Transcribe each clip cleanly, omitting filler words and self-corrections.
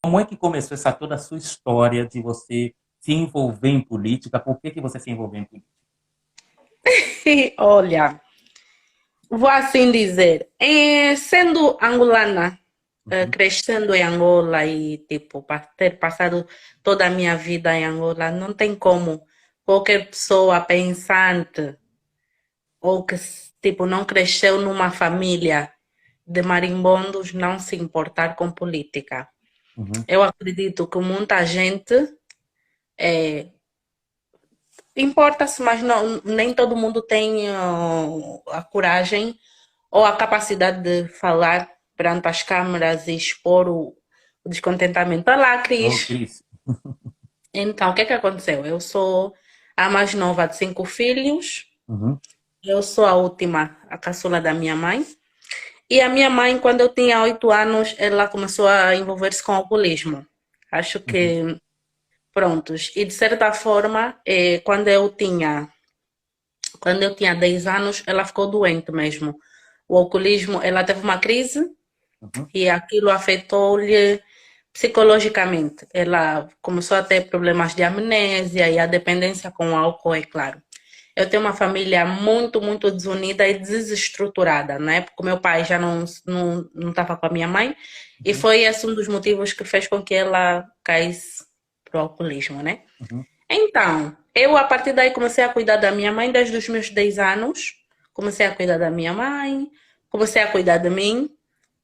Como é que começou essa toda a sua história de você se envolver em política? Por que que você se envolveu em política? Olha, vou assim dizer, sendo angolana, Uhum, crescendo em Angola e tipo, ter passado toda a minha vida em Angola, não tem como qualquer pessoa pensante ou que tipo não cresceu numa família de marimbondos não se importar com política. uhum, Eu acredito que muita gente é, importa-se, mas não, nem todo mundo tem a coragem ou a capacidade de falar perante as câmeras e expor o descontentamento. Olá, ô, Cris. Cris. Então, o que é que aconteceu? Eu sou a mais nova de 5 filhos. Uhum, Eu sou a última, a caçula da minha mãe. E a minha mãe, quando eu tinha 8 anos, ela começou a envolver-se com o alcoolismo. Acho uhum, que, prontos. E de certa forma, quando eu tinha 10 anos, ela ficou doente mesmo. O alcoolismo, ela teve uma crise uhum. e aquilo afetou-lhe psicologicamente. Ela começou a ter problemas de amnésia e a dependência com o álcool, é claro. Eu tenho uma família muito, muito desunida e desestruturada, né? Porque o meu pai já não estava com a minha mãe e Uhum, foi esse um dos motivos que fez com que ela caísse pro alcoolismo, né? uhum, Então, eu a partir daí comecei a cuidar da minha mãe desde os meus 10 anos. Comecei a cuidar da minha mãe, comecei a cuidar de mim.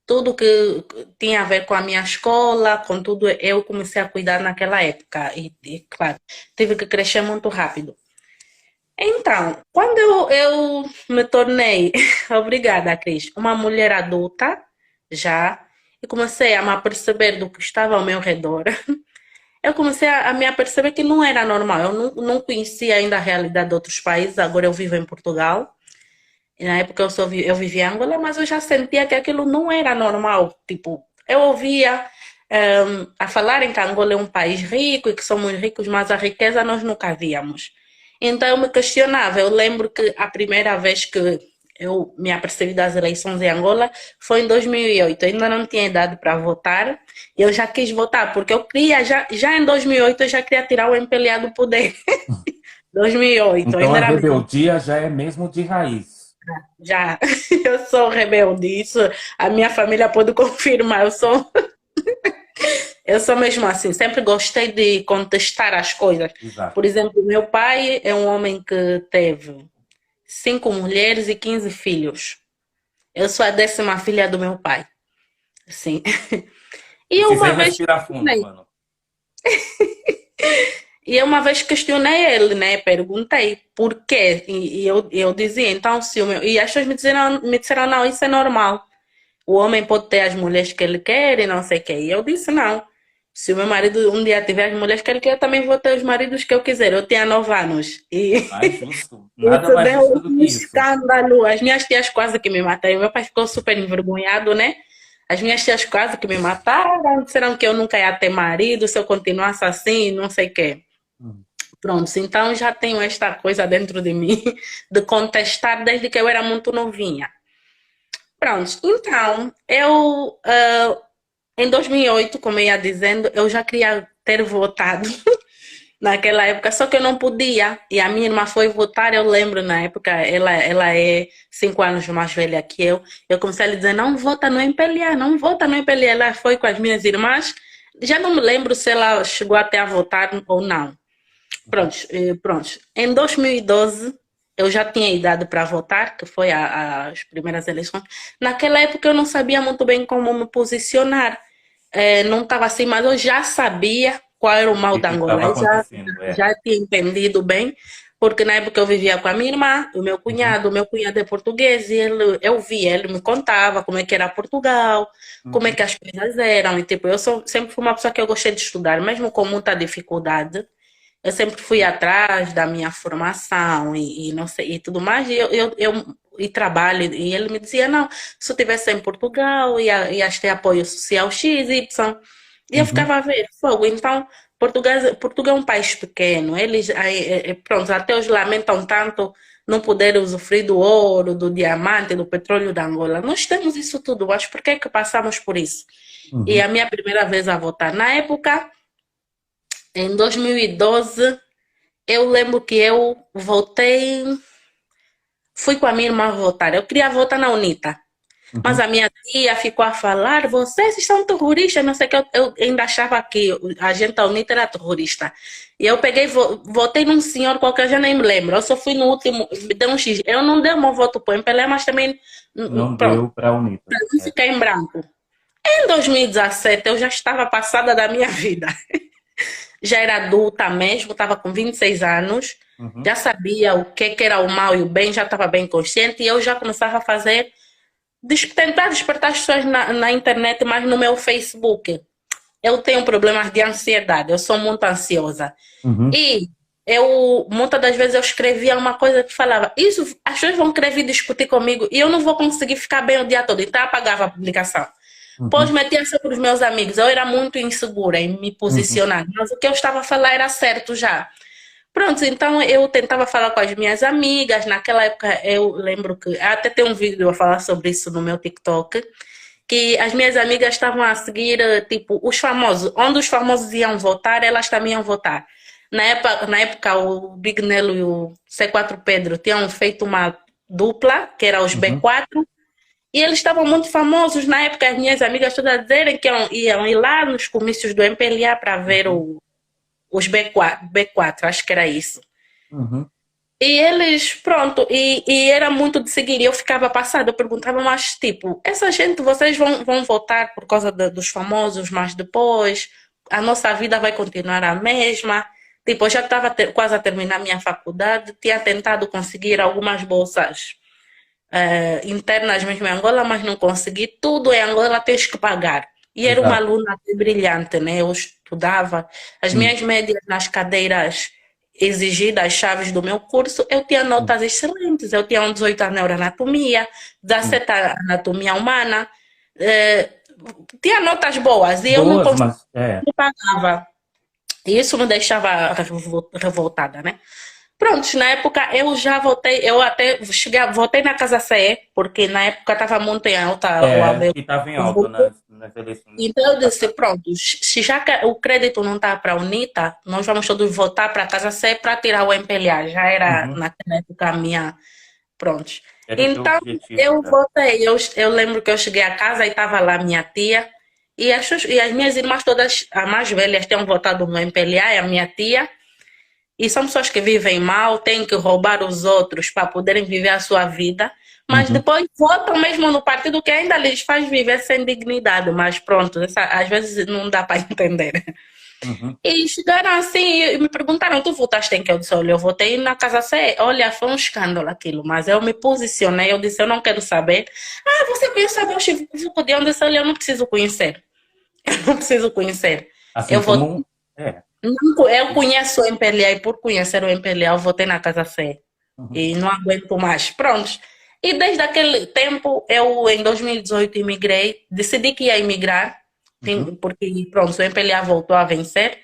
Tudo que tinha a ver com a minha escola, com tudo, eu comecei a cuidar naquela época. E claro, tive que crescer muito rápido. Então, quando eu me tornei, obrigada, Cris, uma mulher adulta, já, e comecei a me aperceber do que estava ao meu redor, eu comecei a me aperceber que não era normal. Eu não conhecia ainda a realidade de outros países, agora eu vivo em Portugal. E na época eu vivia em Angola, mas eu já sentia que aquilo não era normal. Tipo, eu ouvia a falarem que Angola é um país rico e que somos ricos, mas a riqueza nós nunca víamos. Então eu me questionava. Eu lembro que a primeira vez que eu me apercebi das eleições em Angola foi em 2008. Eu ainda não tinha idade para votar e eu já quis votar, porque eu queria, já em 2008, eu já queria tirar o MPLA do poder. 2008, eu Então ainda a era rebeldia já é mesmo de raiz. já, eu sou rebelde, isso a minha família pode confirmar. Eu sou mesmo assim, sempre gostei de contestar as coisas. Exato. Por exemplo, meu pai é um homem que teve 5 mulheres e 15 filhos. Eu sou a 10ª filha do meu pai. Sim. E eu Precisei uma vez respirar fundo, questionei. mano. E eu uma vez questionei ele, né? Perguntei por quê. E eu dizia, então, se o meu. E as pessoas me disseram, não, isso é normal. O homem pode ter as mulheres que ele quer e não sei o quê. E eu disse, não. Se o meu marido um dia tiver as mulheres que ele quer, eu também vou ter os maridos que eu quiser. Eu tinha 9 anos. E Mais justo. Nada isso mais deu justo do um que isso. escândalo. As minhas tias quase que me mataram. Meu pai ficou super envergonhado, né? As minhas tias quase que me mataram. Disseram que eu nunca ia ter marido se eu continuasse assim, não sei o quê. Uhum. Pronto, então já tenho esta coisa dentro de mim de contestar desde que eu era muito novinha. Pronto, então em 2008, como eu ia dizendo, eu já queria ter votado naquela época, só que eu não podia. E a minha irmã foi votar, eu lembro na época, ela é 5 anos mais velha que eu. Eu comecei a lhe dizer: não vota no MPLA, não vota no MPLA. Ela foi com as minhas irmãs. Já não me lembro se ela chegou até a votar ou não. Uhum. Pronto. Em 2012, eu já tinha idade para votar, que foi as primeiras eleições. Naquela época eu não sabia muito bem como me posicionar. Não estava assim, mas eu já sabia qual era o O mal que da que Angola. estava Eu já, acontecendo? É. já tinha entendido bem, porque na época eu vivia com a minha irmã, Uhum. o meu cunhado é português, e eu via, ele me contava como é que era Portugal, como é Uhum. que as coisas eram. E tipo, sempre fui uma pessoa que eu gostei de estudar, mesmo com muita dificuldade. Eu sempre fui atrás da minha formação e não sei e tudo mais. E trabalho. E ele me dizia: não, se eu estivesse em Portugal, ias ter apoio social X, Y. E eu Uhum. ficava a ver, fogo. Então, Portugal é um país pequeno. Eles, pronto, até os lamentam tanto não poder usufruir do ouro, do diamante, do petróleo da Angola. Nós temos isso tudo, mas por que é que passamos por isso? E Uhum. a minha primeira vez a votar, na época, em 2012, eu lembro que eu votei, fui com a minha irmã votar. Eu queria votar na UNITA. Mas Uhum. a minha tia ficou a falar, vocês são terroristas, não sei o que. Eu ainda achava que a gente da UNITA era terrorista. E eu peguei, votei num senhor qualquer, já nem me lembro. Eu só fui no último, me deu um X. Eu não dei o meu voto para o MPLA, mas também, Não pronto, deu para a UNITA. não É. fiquei em branco. Em 2017, eu já estava passada da minha vida. Já era adulta mesmo, estava com 26 anos. Uhum. Já sabia o que era o mal e o bem, já estava bem consciente. E eu já começava a fazer tentar despertar as pessoas na internet, mas no meu Facebook. Eu tenho problemas de ansiedade, eu sou muito ansiosa. Uhum. E eu, muitas das vezes, eu escrevia uma coisa que falava, isso, as pessoas vão querer vir discutir comigo e eu não vou conseguir ficar bem o dia todo. Então eu apagava a publicação. Pois Uhum. metia sobre os meus amigos. Eu era muito insegura em me Uhum. posicionar, mas o que eu estava a falar era certo já. Pronto, então eu tentava falar com as minhas amigas. Naquela época eu lembro que até tem um vídeo a falar sobre isso no meu TikTok, que as minhas amigas estavam a seguir tipo os famosos, onde os famosos iam votar, elas também iam votar. Na época o Big Nelo e o C4 Pedro tinham feito uma dupla, que era os Uhum. B4, e eles estavam muito famosos. Na época as minhas amigas todas dizerem que iam ir lá nos comícios do MPLA para ver Uhum. os B4, acho que era isso. Uhum. E eles, pronto, e era muito de seguir. E eu ficava passada, eu perguntava, mas tipo, essa gente, vocês vão votar por causa dos famosos, mas depois a nossa vida vai continuar a mesma. Tipo, eu já estava quase a terminar a minha faculdade, tinha tentado conseguir algumas bolsas internas mesmo em Angola, mas não consegui. Tudo em Angola tens que pagar. E era uma Exato. aluna brilhante, né? Eu estudava. As Sim. minhas médias nas cadeiras exigidas, as chaves do meu curso, eu tinha Sim. notas excelentes. Eu tinha um 18 a neuroanatomia, Sim. 17 a anatomia humana. eh, Tinha notas boas e eu não Boas, conseguia mas é. pagar. E isso me deixava revoltada, né? Prontos, na época eu já votei, eu até cheguei, votei na Casa CE, porque na época estava muito em alta o É, ABEL. que estava em alta nas eleições Então eu disse, passadas. pronto, se já que o crédito não está para a UNITA, nós vamos todos votar para a Casa CE para tirar o MPLA. Já era Uhum. naquela época a minha, prontos. Era o teu Então objetivo eu já. votei, eu lembro que eu cheguei a casa e estava lá minha tia, e as minhas irmãs todas, as mais velhas, tinham votado no MPLA, e a minha tia. E são pessoas que vivem mal, têm que roubar os outros para poderem viver a sua vida, mas Uhum. depois votam mesmo no partido que ainda lhes faz viver sem dignidade. Mas pronto, às vezes não dá para entender. Uhum. E chegaram assim e me perguntaram: tu votaste em que? Eu disse: olha, eu votei na Casa C. Olha, foi um escândalo aquilo, mas eu me posicionei. Eu disse: eu não quero saber. Ah, você quer saber o chico de onde? Eu disse: olha, eu não preciso conhecer. Eu não preciso conhecer. Assim Eu vou como. É. não, eu conheço o MPLA e por conhecer o MPLA eu votei na Casa C Uhum. e não aguento mais. Prontos. E desde aquele tempo, eu em 2018 imigrei, decidi que ia imigrar, Uhum. porque pronto, o MPLA voltou a vencer.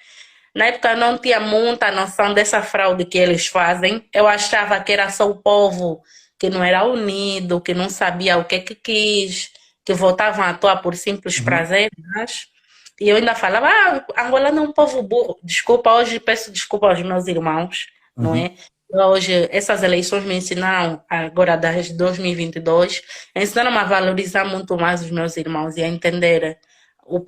Na época eu não tinha muita noção dessa fraude que eles fazem. Eu achava que era só o povo que não era unido, que não sabia o que quis, que votavam à toa por simples Uhum. prazer, mas... E eu ainda falava, Angola não é um povo burro. Desculpa, hoje peço desculpa aos meus irmãos, não Uhum. é? Hoje, essas eleições me ensinaram, agora desde 2022, ensinaram a valorizar muito mais os meus irmãos e a entender o,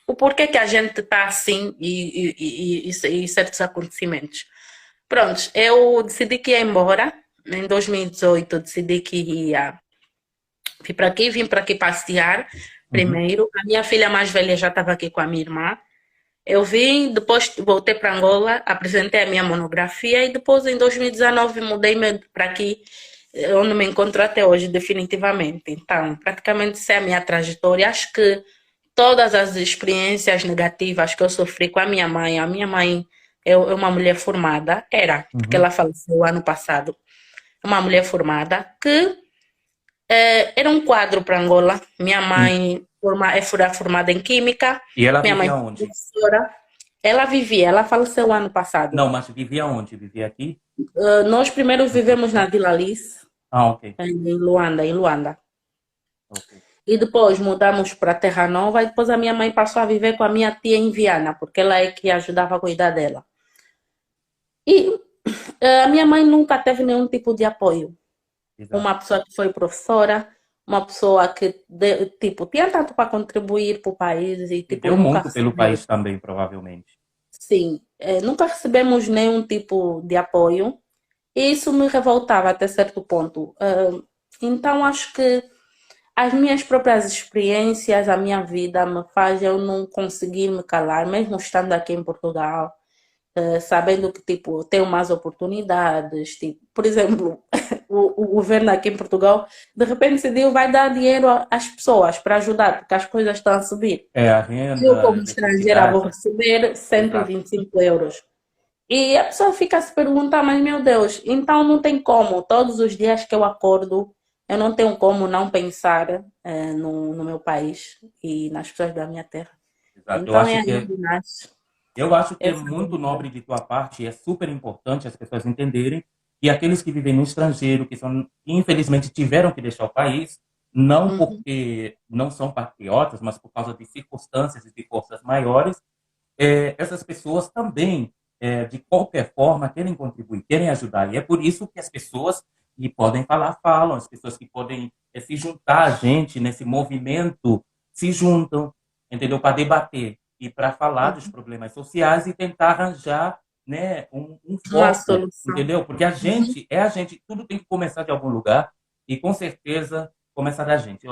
o porquê que a gente está assim e certos acontecimentos. Prontos, eu decidi que ia embora. Em 2018, decidi que ia vim para aqui passear Uhum. primeiro. A minha filha mais velha já estava aqui com a minha irmã. Eu vim, depois voltei para Angola, apresentei a minha monografia e depois em 2019 mudei-me para aqui, onde me encontro até hoje, definitivamente. Então, praticamente essa é a minha trajetória. Acho que todas as experiências negativas que eu sofri com a minha mãe é uma mulher formada, era, porque Uhum. ela faleceu ano passado, uma mulher formada que era um quadro para Angola. Minha Sim. mãe é formada em Química, E ela minha vive mãe é aonde? professora. ela faleceu ano passado. Não, mas vivia onde? Vivia aqui? Nós primeiro Em vivemos na Portugal? Vila Alice, Ah, ok. em Luanda. Ok. E depois mudamos para Terra Nova e depois a minha mãe passou a viver com a minha tia em Viana, porque ela é que ajudava a cuidar dela. E a minha mãe nunca teve nenhum tipo de apoio. Exato. Uma pessoa que foi professora, uma pessoa que, tipo, tinha tanto para contribuir para o país e, E tipo, deu nunca muito pelo recebeu. país também, provavelmente. Sim, nunca recebemos nenhum tipo de apoio. E isso me revoltava até certo ponto. Então, acho que as minhas próprias experiências, a minha vida me faz eu não conseguir me calar, mesmo estando aqui em Portugal, sabendo que tipo, eu tenho mais oportunidades. Tipo, por exemplo, o governo aqui em Portugal de repente decidiu vai dar dinheiro às pessoas para ajudar, porque as coisas estão a subir. É a Eu, renda, a como estrangeira, vou eletricidade. receber cento e Exato. vinte e cinco euros. E a pessoa fica a se perguntar, mas meu Deus, então não tem como, todos os dias que eu acordo, eu não tenho como não pensar no meu país e nas pessoas da minha terra. Exato. Então é aí onde nasce Eu acho que é essa muito vontade. nobre de tua parte e é super importante as pessoas entenderem que aqueles que vivem no estrangeiro, que são, infelizmente tiveram que deixar o país, não Uhum. porque não são patriotas, mas por causa de circunstâncias e de forças maiores, essas pessoas também, de qualquer forma, querem contribuir, querem ajudar. E é por isso que as pessoas que podem falar, falam, as pessoas que podem se juntar a gente nesse movimento, se juntam, entendeu? Para debater e para falar dos problemas sociais e tentar arranjar, né, um Uma foco, solução. entendeu? Porque a gente, tudo tem que começar de algum lugar e com certeza começar da gente.